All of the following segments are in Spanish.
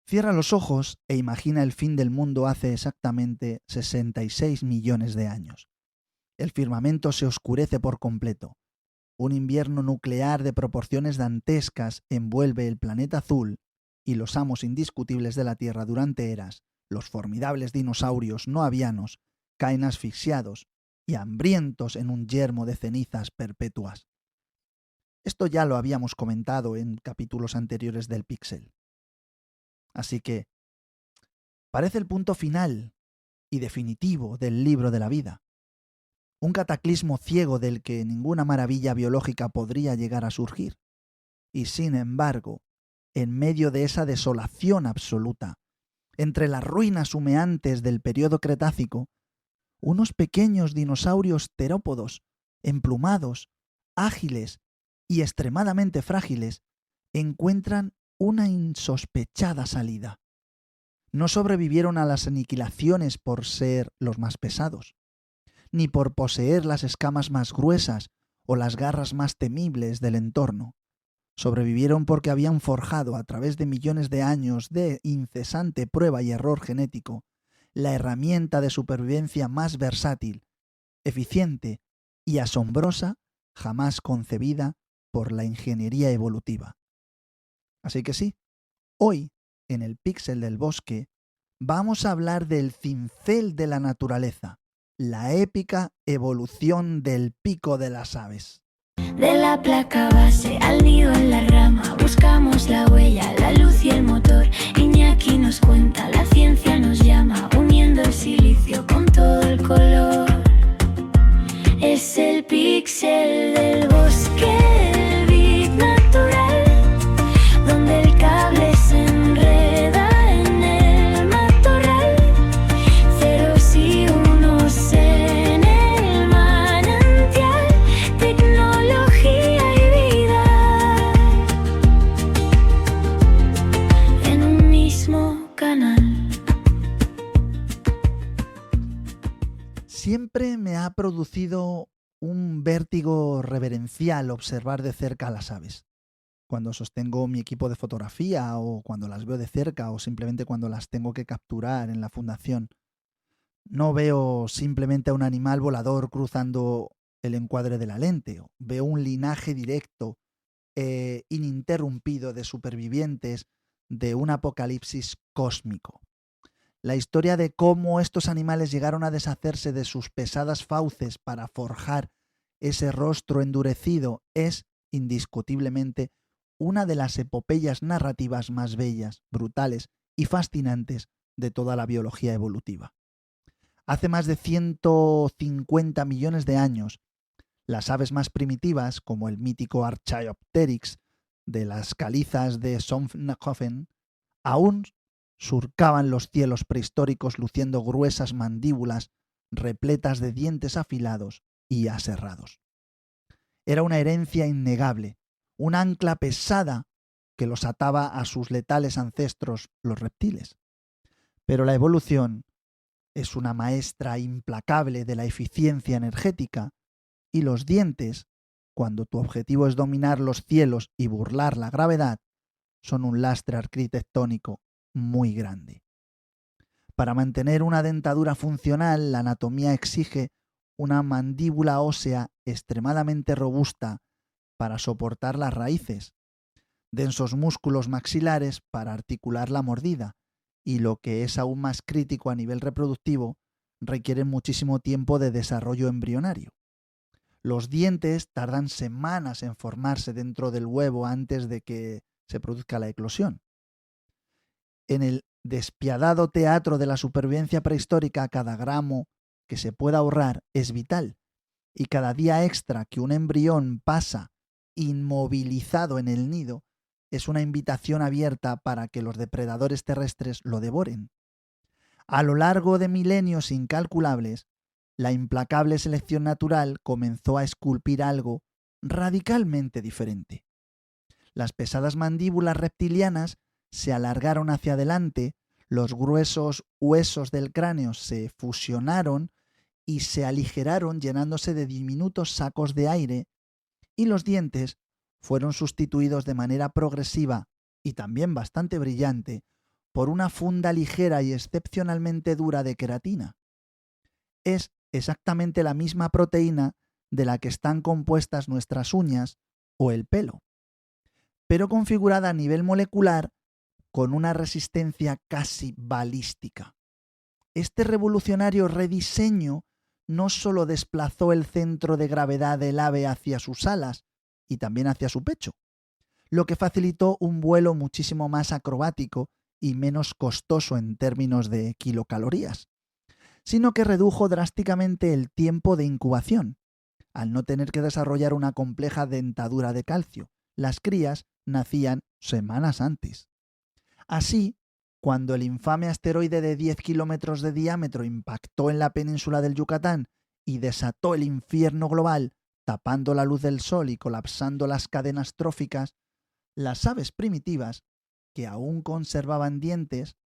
Cierra los ojos e imagina el fin del mundo hace exactamente 66 millones de años. El firmamento se oscurece por completo. Un invierno nuclear de proporciones dantescas envuelve el planeta azul y los amos indiscutibles de la Tierra durante eras, los formidables dinosaurios no avianos, caen asfixiados y hambrientos en un yermo de cenizas perpetuas. Esto ya lo habíamos comentado en capítulos anteriores del Píxel. Así que parece el punto final y definitivo del libro de la vida. Un cataclismo ciego del que ninguna maravilla biológica podría llegar a surgir. Y sin embargo, en medio de esa desolación absoluta, entre las ruinas humeantes del período Cretácico, unos pequeños dinosaurios terópodos, emplumados, ágiles y extremadamente frágiles, encuentran una insospechada salida. No sobrevivieron a las aniquilaciones por ser los más pesados, ni por poseer las escamas más gruesas o las garras más temibles del entorno. Sobrevivieron porque habían forjado a través de millones de años de incesante prueba y error genético la herramienta de supervivencia más versátil, eficiente y asombrosa jamás concebida por la ingeniería evolutiva. Así que sí, hoy, en el Píxel del Bosque, vamos a hablar del cincel de la naturaleza, la épica evolución del pico de las aves. De la placa base al nido en la rama, buscamos la huella, la luz y el motor. Iñaki nos cuenta, la ciencia nos llama, uniendo el silicio con todo el color. Es el Píxel del Bosque, el beat natural, donde el cable se enreda en el matorral. Ceros y unos en el manantial, tecnología y vida en un mismo canal. Siempre me ha producido un vértigo reverencial observar de cerca a las aves. Cuando sostengo mi equipo de fotografía o cuando las veo de cerca o simplemente cuando las tengo que capturar en la fundación, no veo simplemente a un animal volador cruzando el encuadre de la lente. Veo un linaje directo e ininterrumpido de supervivientes de un apocalipsis cósmico. La historia de cómo estos animales llegaron a deshacerse de sus pesadas fauces para forjar ese rostro endurecido es, indiscutiblemente, una de las epopeyas narrativas más bellas, brutales y fascinantes de toda la biología evolutiva. Hace más de 150 millones de años, las aves más primitivas, como el mítico Archaeopteryx de las calizas de Solnhofen, aún surcaban los cielos prehistóricos luciendo gruesas mandíbulas repletas de dientes afilados y aserrados. Era una herencia innegable, un ancla pesada que los ataba a sus letales ancestros, los reptiles. Pero la evolución es una maestra implacable de la eficiencia energética y los dientes, cuando tu objetivo es dominar los cielos y burlar la gravedad, son un lastre arquitectónico muy grande. Para mantener una dentadura funcional, la anatomía exige una mandíbula ósea extremadamente robusta para soportar las raíces, densos músculos maxilares para articular la mordida y, lo que es aún más crítico a nivel reproductivo, requieren muchísimo tiempo de desarrollo embrionario. Los dientes tardan semanas en formarse dentro del huevo antes de que se produzca la eclosión. En el despiadado teatro de la supervivencia prehistórica, cada gramo que se pueda ahorrar es vital, y cada día extra que un embrión pasa inmovilizado en el nido es una invitación abierta para que los depredadores terrestres lo devoren. A lo largo de milenios incalculables, la implacable selección natural comenzó a esculpir algo radicalmente diferente. Las pesadas mandíbulas reptilianas se alargaron hacia adelante, los gruesos huesos del cráneo se fusionaron y se aligeraron llenándose de diminutos sacos de aire, y los dientes fueron sustituidos de manera progresiva y también bastante brillante por una funda ligera y excepcionalmente dura de queratina. Es exactamente la misma proteína de la que están compuestas nuestras uñas o el pelo, pero configurada a nivel molecular con una resistencia casi balística. Este revolucionario rediseño no solo desplazó el centro de gravedad del ave hacia sus alas y también hacia su pecho, lo que facilitó un vuelo muchísimo más acrobático y menos costoso en términos de kilocalorías, sino que redujo drásticamente el tiempo de incubación. Al no tener que desarrollar una compleja dentadura de calcio, las crías nacían semanas antes. Así, cuando el infame asteroide de 10 kilómetros de diámetro impactó en la península del Yucatán y desató el infierno global, tapando la luz del sol y colapsando las cadenas tróficas, las aves primitivas, que aún conservaban dientes,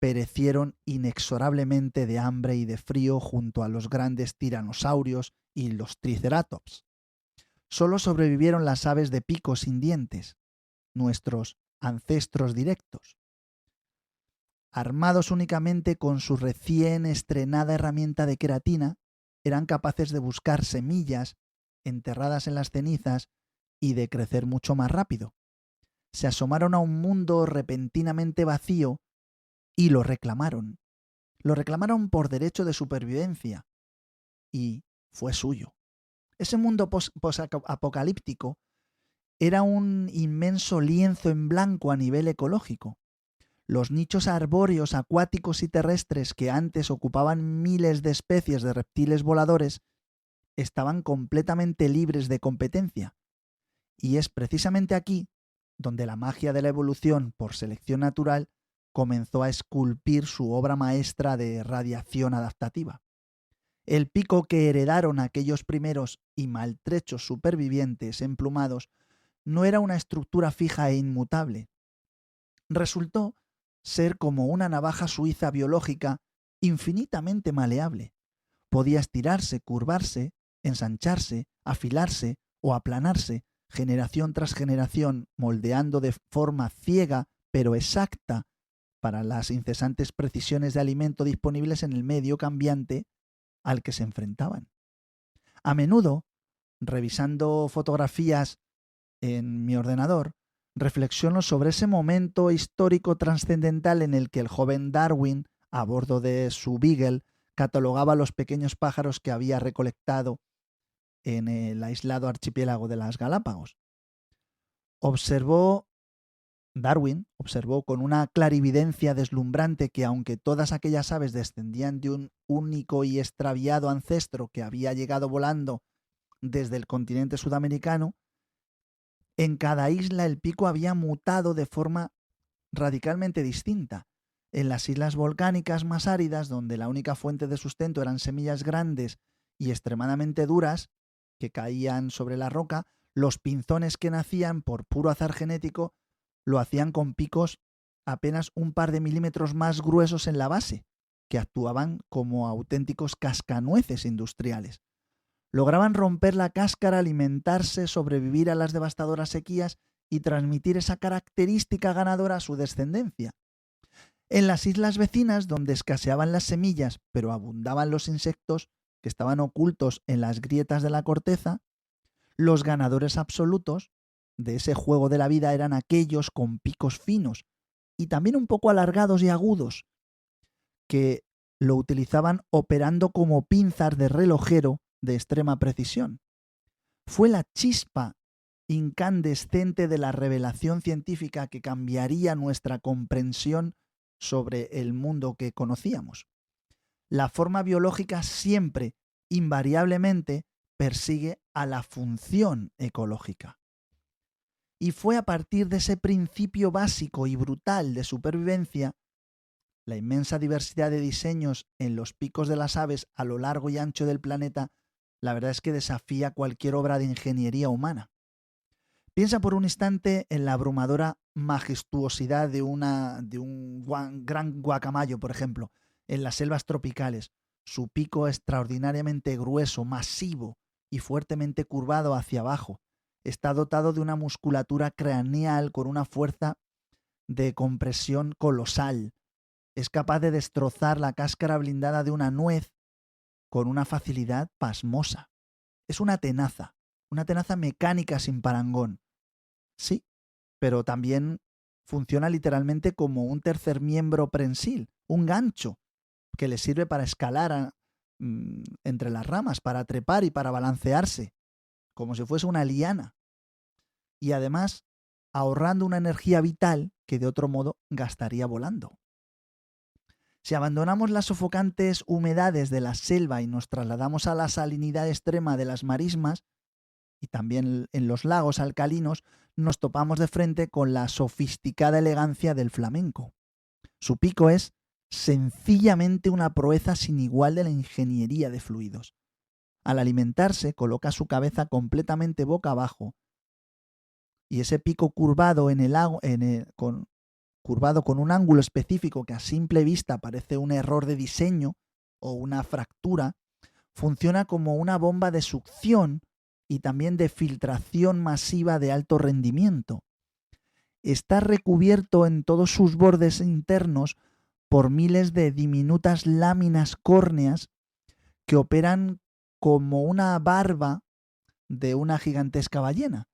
perecieron inexorablemente de hambre y de frío junto a los grandes tiranosaurios y los triceratops. Solo sobrevivieron las aves de pico sin dientes, nuestros ancestros directos. Armados únicamente con su recién estrenada herramienta de queratina, eran capaces de buscar semillas enterradas en las cenizas y de crecer mucho más rápido. Se asomaron a un mundo repentinamente vacío y lo reclamaron. Lo reclamaron por derecho de supervivencia y fue suyo. Ese mundo posapocalíptico era un inmenso lienzo en blanco a nivel ecológico. Los nichos arbóreos, acuáticos y terrestres que antes ocupaban miles de especies de reptiles voladores estaban completamente libres de competencia. Y es precisamente aquí donde la magia de la evolución por selección natural comenzó a esculpir su obra maestra de radiación adaptativa. El pico que heredaron aquellos primeros y maltrechos supervivientes emplumados no era una estructura fija e inmutable. Resultó ser como una navaja suiza biológica infinitamente maleable. Podía estirarse, curvarse, ensancharse, afilarse o aplanarse, generación tras generación, moldeando de forma ciega pero exacta para las incesantes precisiones de alimento disponibles en el medio cambiante al que se enfrentaban. A menudo, revisando fotografías en mi ordenador, reflexiono sobre ese momento histórico trascendental en el que el joven Darwin, a bordo de su Beagle, catalogaba los pequeños pájaros que había recolectado en el aislado archipiélago de las Galápagos. Darwin observó con una clarividencia deslumbrante que aunque todas aquellas aves descendían de un único y extraviado ancestro que había llegado volando desde el continente sudamericano, en cada isla el pico había mutado de forma radicalmente distinta. En las islas volcánicas más áridas, donde la única fuente de sustento eran semillas grandes y extremadamente duras que caían sobre la roca, los pinzones que nacían por puro azar genético lo hacían con picos apenas un par de milímetros más gruesos en la base, que actuaban como auténticos cascanueces industriales. Lograban romper la cáscara, alimentarse, sobrevivir a las devastadoras sequías y transmitir esa característica ganadora a su descendencia. En las islas vecinas, donde escaseaban las semillas, pero abundaban los insectos que estaban ocultos en las grietas de la corteza, los ganadores absolutos de ese juego de la vida eran aquellos con picos finos y también un poco alargados y agudos, que lo utilizaban operando como pinzas de relojero de extrema precisión. Fue la chispa incandescente de la revelación científica que cambiaría nuestra comprensión sobre el mundo que conocíamos. La forma biológica siempre, invariablemente, persigue a la función ecológica. Y fue a partir de ese principio básico y brutal de supervivencia, la inmensa diversidad de diseños en los picos de las aves a lo largo y ancho del planeta, la verdad es que desafía cualquier obra de ingeniería humana. Piensa por un instante en la abrumadora majestuosidad de un gran guacamayo, por ejemplo, en las selvas tropicales. Su pico extraordinariamente grueso, masivo y fuertemente curvado hacia abajo. Está dotado de una musculatura craneal con una fuerza de compresión colosal. Es capaz de destrozar la cáscara blindada de una nuez con una facilidad pasmosa. Es una tenaza mecánica sin parangón. Sí, pero también funciona literalmente como un tercer miembro prensil, un gancho que le sirve para escalar entre las ramas, para trepar y para balancearse, como si fuese una liana. Y además ahorrando una energía vital que de otro modo gastaría volando. Si abandonamos las sofocantes humedades de la selva y nos trasladamos a la salinidad extrema de las marismas, y también en los lagos alcalinos, nos topamos de frente con la sofisticada elegancia del flamenco. Su pico es sencillamente una proeza sin igual de la ingeniería de fluidos. Al alimentarse, coloca su cabeza completamente boca abajo, y ese pico curvado curvado con un ángulo específico que a simple vista parece un error de diseño o una fractura, funciona como una bomba de succión y también de filtración masiva de alto rendimiento. Está recubierto en todos sus bordes internos por miles de diminutas láminas córneas que operan como una barba de una gigantesca ballena.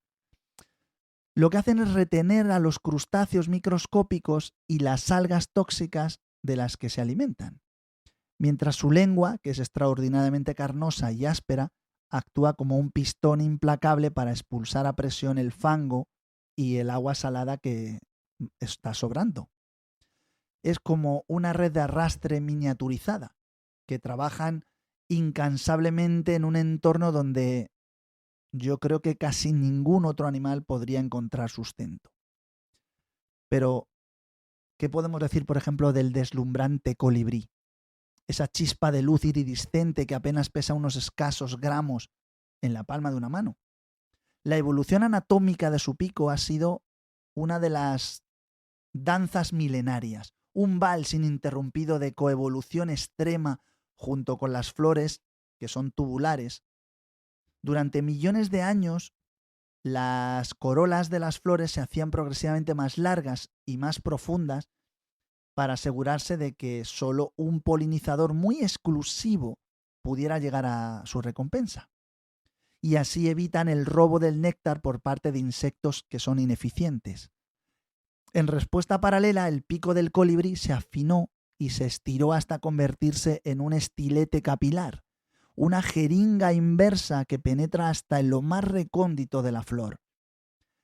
Lo que hacen es retener a los crustáceos microscópicos y las algas tóxicas de las que se alimentan, mientras su lengua, que es extraordinariamente carnosa y áspera, actúa como un pistón implacable para expulsar a presión el fango y el agua salada que está sobrando. Es como una red de arrastre miniaturizada, que trabajan incansablemente en un entorno donde yo creo que casi ningún otro animal podría encontrar sustento. Pero, ¿qué podemos decir, por ejemplo, del deslumbrante colibrí? Esa chispa de luz iridiscente que apenas pesa unos escasos gramos en la palma de una mano. La evolución anatómica de su pico ha sido una de las danzas milenarias, un vals ininterrumpido de coevolución extrema junto con las flores, que son tubulares. Durante millones de años, las corolas de las flores se hacían progresivamente más largas y más profundas para asegurarse de que solo un polinizador muy exclusivo pudiera llegar a su recompensa. Y así evitan el robo del néctar por parte de insectos que son ineficientes. En respuesta paralela, el pico del colibrí se afinó y se estiró hasta convertirse en un estilete capilar, una jeringa inversa que penetra hasta en lo más recóndito de la flor.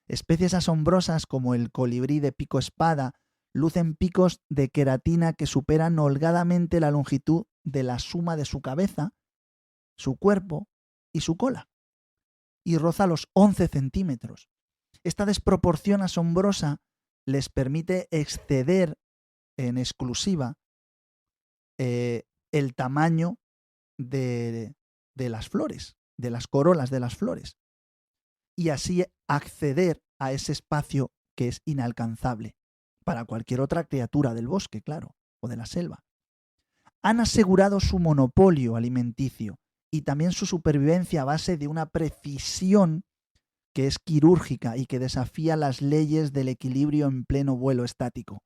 Especies asombrosas como el colibrí de pico espada lucen picos de queratina que superan holgadamente la longitud de la suma de su cabeza, su cuerpo y su cola, y roza los 11 centímetros. Esta desproporción asombrosa les permite exceder en exclusiva el tamaño de las flores, de las corolas de las flores, y así acceder a ese espacio que es inalcanzable para cualquier otra criatura del bosque, claro, o de la selva. Han asegurado su monopolio alimenticio y también su supervivencia a base de una precisión que es quirúrgica y que desafía las leyes del equilibrio en pleno vuelo estático.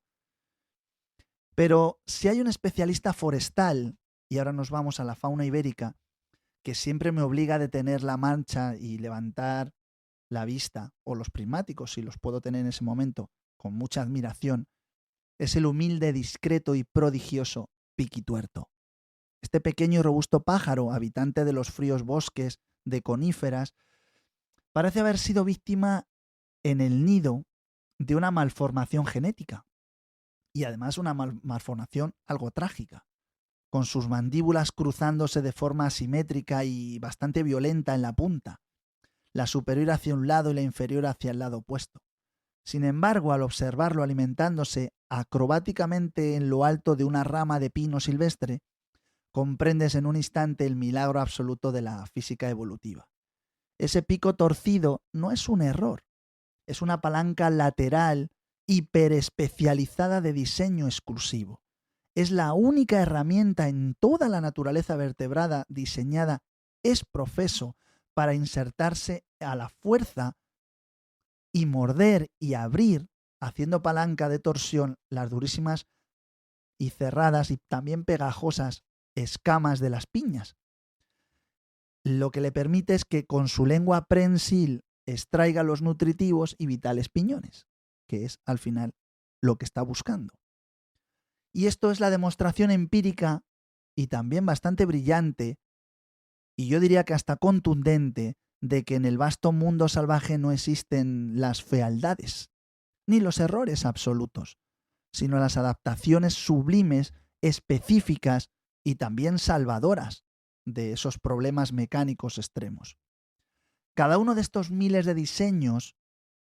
Pero si hay un especialista forestal, y ahora nos vamos a la fauna ibérica, que siempre me obliga a detener la marcha y levantar la vista, o los prismáticos, si los puedo tener en ese momento, con mucha admiración, es el humilde, discreto y prodigioso piquituerto. Este pequeño y robusto pájaro, habitante de los fríos bosques de coníferas, parece haber sido víctima en el nido de una malformación genética, y además una malformación algo trágica, con sus mandíbulas cruzándose de forma asimétrica y bastante violenta en la punta, la superior hacia un lado y la inferior hacia el lado opuesto. Sin embargo, al observarlo alimentándose acrobáticamente en lo alto de una rama de pino silvestre, comprendes en un instante el milagro absoluto de la física evolutiva. Ese pico torcido no es un error, es una palanca lateral hiperespecializada de diseño exclusivo. Es la única herramienta en toda la naturaleza vertebrada diseñada ex professo para insertarse a la fuerza y morder y abrir haciendo palanca de torsión las durísimas y cerradas y también pegajosas escamas de las piñas. Lo que le permite es que con su lengua prensil extraiga los nutritivos y vitales piñones, que es al final lo que está buscando. Y esto es la demostración empírica y también bastante brillante, y yo diría que hasta contundente, de que en el vasto mundo salvaje no existen las fealdades, ni los errores absolutos, sino las adaptaciones sublimes, específicas y también salvadoras de esos problemas mecánicos extremos. Cada uno de estos miles de diseños,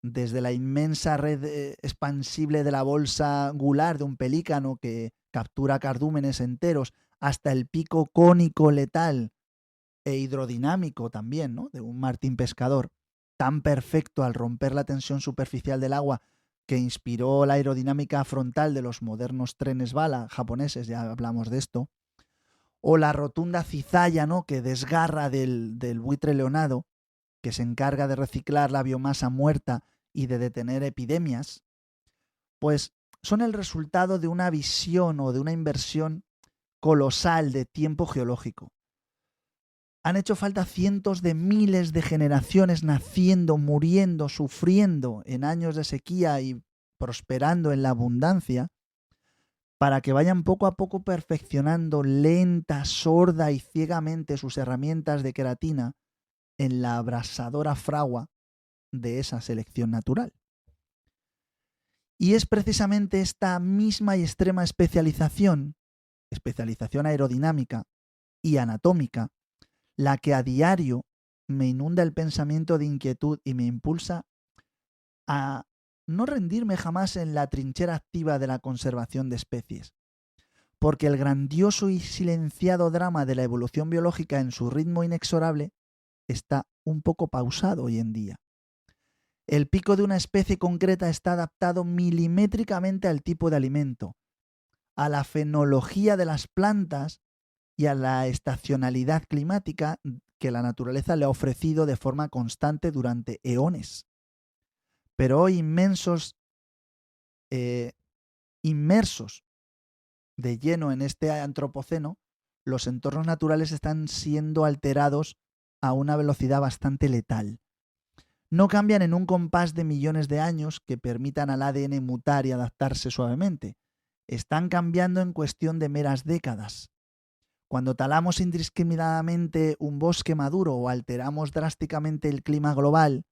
desde la inmensa red expansible de la bolsa gular de un pelícano que captura cardúmenes enteros, hasta el pico cónico letal e hidrodinámico también, ¿no?, de un martín pescador, tan perfecto al romper la tensión superficial del agua que inspiró la aerodinámica frontal de los modernos trenes bala japoneses, ya hablamos de esto, o la rotunda cizalla, ¿no?, que desgarra del buitre leonado, que se encarga de reciclar la biomasa muerta y de detener epidemias, pues son el resultado de una visión o de una inversión colosal de tiempo geológico. Han hecho falta cientos de miles de generaciones naciendo, muriendo, sufriendo en años de sequía y prosperando en la abundancia, para que vayan poco a poco perfeccionando lenta, sorda y ciegamente sus herramientas de queratina en la abrasadora fragua de esa selección natural. Y es precisamente esta misma y extrema especialización aerodinámica y anatómica, la que a diario me inunda el pensamiento de inquietud y me impulsa a no rendirme jamás en la trinchera activa de la conservación de especies, porque el grandioso y silenciado drama de la evolución biológica en su ritmo inexorable está un poco pausado hoy en día. El pico de una especie concreta está adaptado milimétricamente al tipo de alimento, a la fenología de las plantas y a la estacionalidad climática que la naturaleza le ha ofrecido de forma constante durante eones. Pero hoy inmersos de lleno en este antropoceno, los entornos naturales están siendo alterados a una velocidad bastante letal. No cambian en un compás de millones de años que permitan al ADN mutar y adaptarse suavemente. Están cambiando en cuestión de meras décadas. Cuando talamos indiscriminadamente un bosque maduro o alteramos drásticamente el clima global,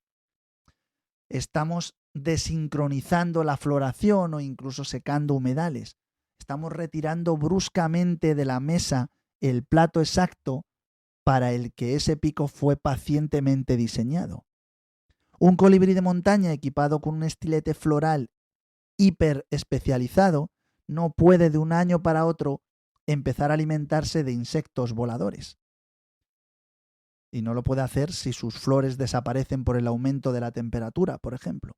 estamos desincronizando la floración o incluso secando humedales. Estamos retirando bruscamente de la mesa el plato exacto para el que ese pico fue pacientemente diseñado. Un colibrí de montaña equipado con un estilete floral hiper especializado no puede de un año para otro empezar a alimentarse de insectos voladores. Y no lo puede hacer si sus flores desaparecen por el aumento de la temperatura, por ejemplo.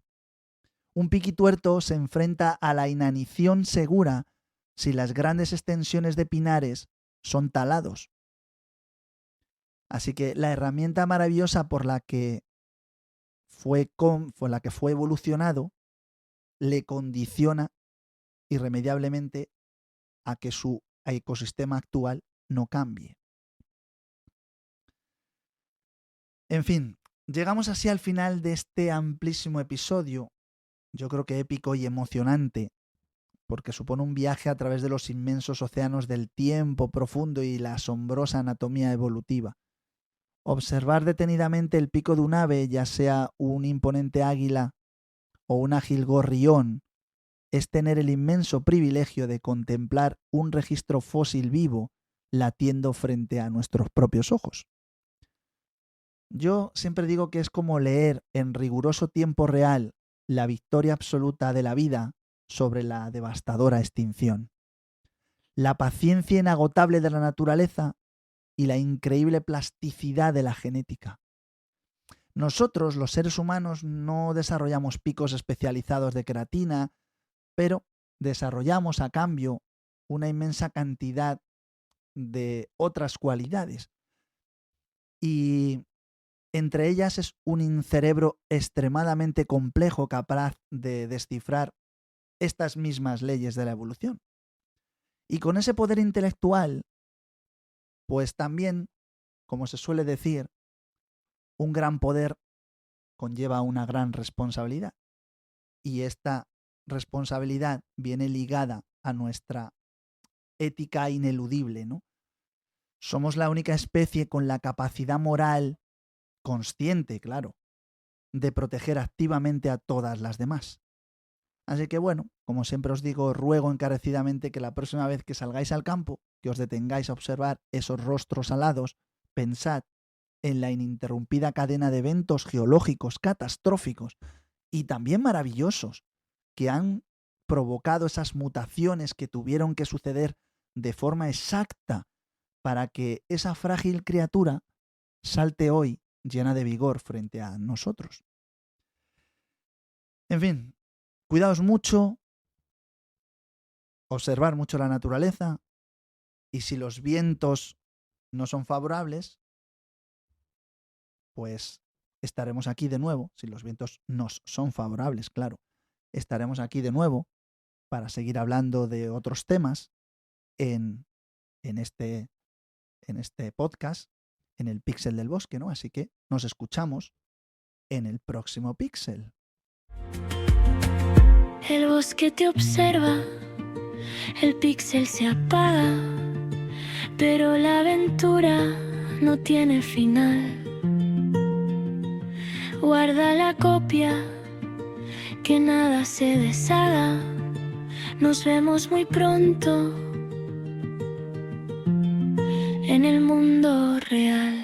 Un piquituerto se enfrenta a la inanición segura si las grandes extensiones de pinares son talados. Así que la herramienta maravillosa por la que fue evolucionado le condiciona irremediablemente a que su ecosistema actual no cambie. En fin, llegamos así al final de este amplísimo episodio, yo creo que épico y emocionante, porque supone un viaje a través de los inmensos océanos del tiempo profundo y la asombrosa anatomía evolutiva. Observar detenidamente el pico de un ave, ya sea un imponente águila o un ágil gorrión, es tener el inmenso privilegio de contemplar un registro fósil vivo latiendo frente a nuestros propios ojos. Yo siempre digo que es como leer en riguroso tiempo real la victoria absoluta de la vida sobre la devastadora extinción. La paciencia inagotable de la naturaleza y la increíble plasticidad de la genética. Nosotros, los seres humanos, no desarrollamos picos especializados de queratina, pero desarrollamos a cambio una inmensa cantidad de otras cualidades. Y Entre ellas es un cerebro extremadamente complejo capaz de descifrar estas mismas leyes de la evolución. Y con ese poder intelectual, pues también, como se suele decir, un gran poder conlleva una gran responsabilidad. Y esta responsabilidad viene ligada a nuestra ética ineludible, ¿no? Somos la única especie con la capacidad moral consciente, claro, de proteger activamente a todas las demás. Así que bueno, como siempre os digo, ruego encarecidamente que la próxima vez que salgáis al campo, que os detengáis a observar esos rostros alados, pensad en la ininterrumpida cadena de eventos geológicos catastróficos y también maravillosos que han provocado esas mutaciones que tuvieron que suceder de forma exacta para que esa frágil criatura salte hoy llena de vigor frente a nosotros. En fin, cuidaos mucho, observar mucho la naturaleza, y si los vientos no son favorables, pues estaremos aquí de nuevo. Si los vientos nos son favorables, claro, estaremos aquí de nuevo para seguir hablando de otros temas en este podcast, en el Píxel del Bosque, ¿no? Así que nos escuchamos en el próximo Píxel. El bosque te observa, el píxel se apaga, pero la aventura no tiene final. Guarda la copia, que nada se deshaga. Nos vemos muy pronto en el mundo real.